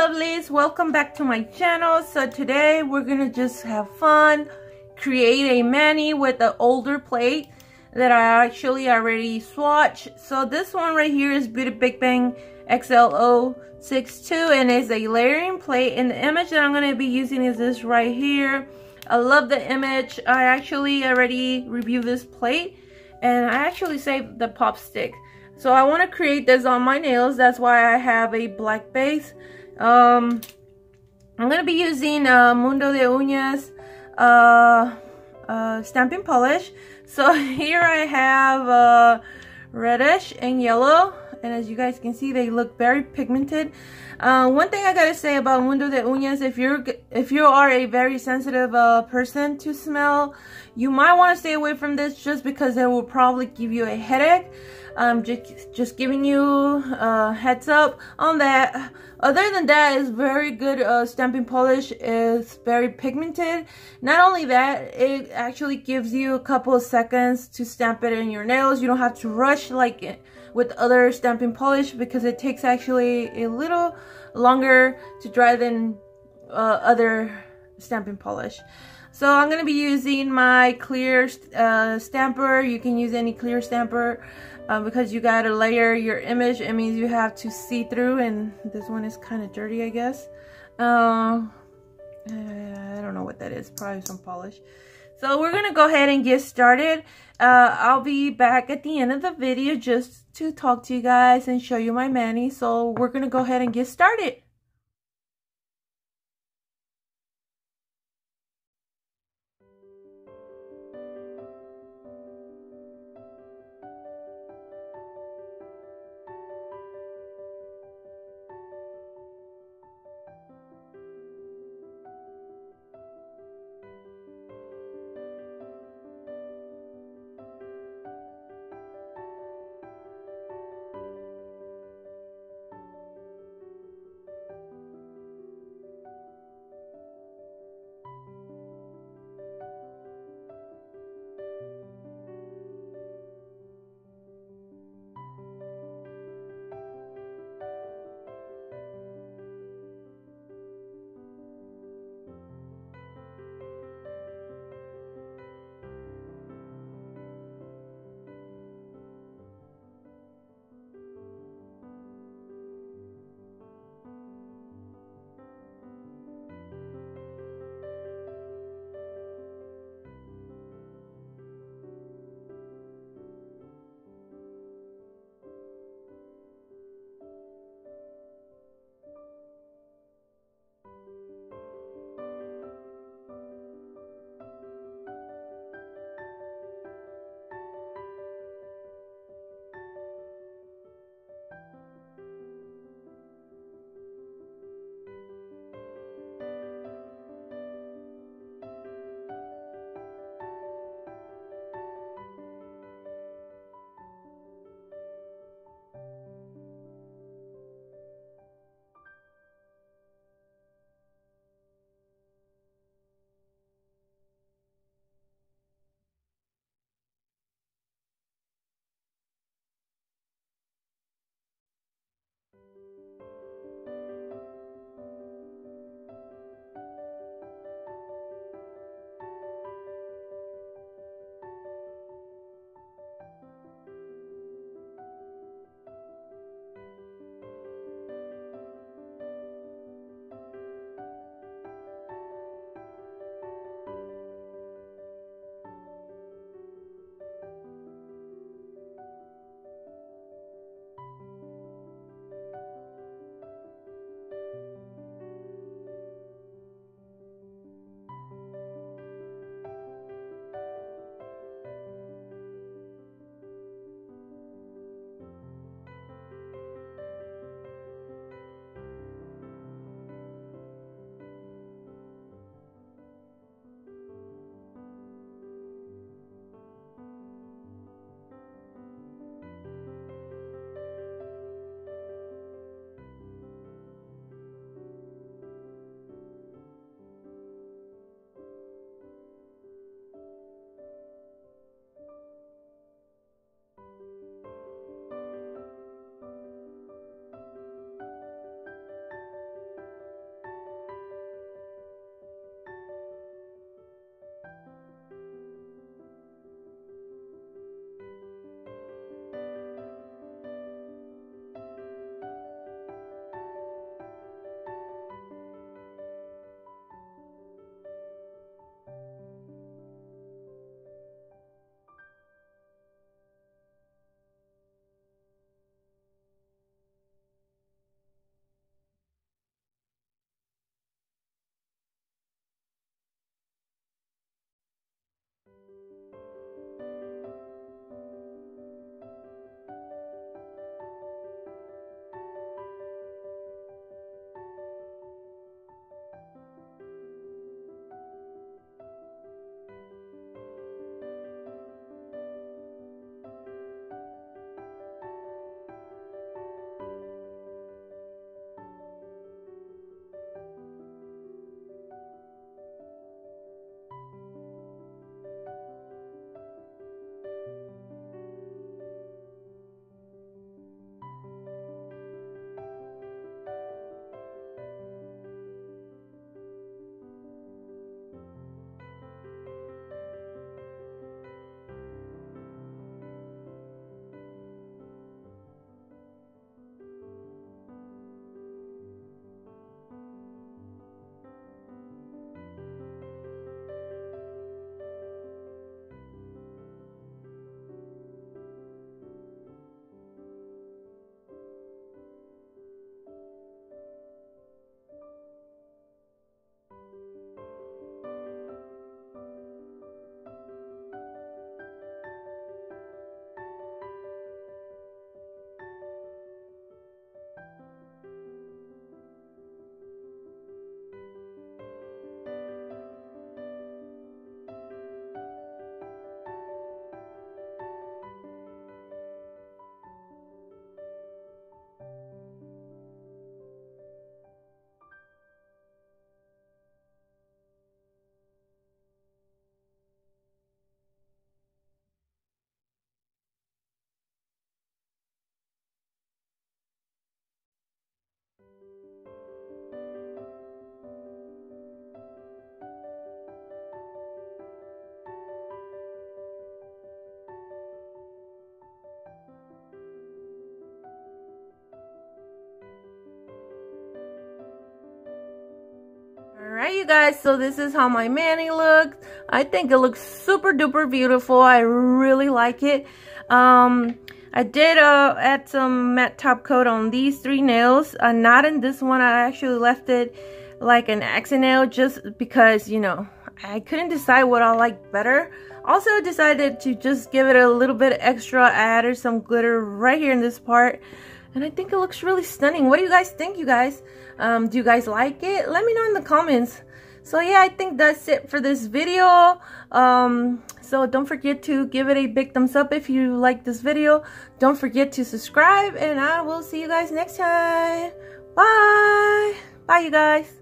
lovelies, welcome back to my channel. So today we're gonna just have fun, create a mani with the older plate that I actually already swatched. So this one right here is Beauty Big Bang XL062 and it's a layering plate, and the image that I'm gonna be using is this right here. I love the image. I actually already reviewed this plate and I actually saved the pop stick. So I want to create this on my nails. That's why I have a black base. I'm going to be using Mundo de Uñas stamping polish. So here I have reddish and yellow. And as you guys can see, they look very pigmented. One thing I gotta say about Mundo de Uñas, if you are a very sensitive person to smell, you might want to stay away from this just because it will probably give you a headache. Just giving you a heads up on that. Other than that, it's very good stamping polish. It's very pigmented. Not only that, it actually gives you a couple of seconds to stamp it in your nails. You don't have to rush like with other stamping polish because it takes actually a little longer to dry than other stamping polish. So I'm going to be using my clear stamper. You can use any clear stamper because you got to layer your image. It means you have to see through, and this one is kind of dirty, I guess. I don't know what that is, probably some polish. So we're going to go ahead and get started. I'll be back at the end of the video just to talk to you guys and show you my mani. So we're going to go ahead and get started. Alright you guys, so this is how my mani looks. I think it looks super duper beautiful. I really like it. I did add some matte top coat on these 3 nails. Not in this one. I actually left it like an accent nail just because, you know, I couldn't decide what I like better. Also decided to just give it a little bit extra. I added some glitter right here in this part. And I think it looks really stunning. What do you guys think, you guys? Do you guys like it? Let me know in the comments. So yeah, I think that's it for this video. So don't forget to give it a big thumbs up if you like this video. Don't forget to subscribe, and I will see you guys next time. Bye. Bye, you guys.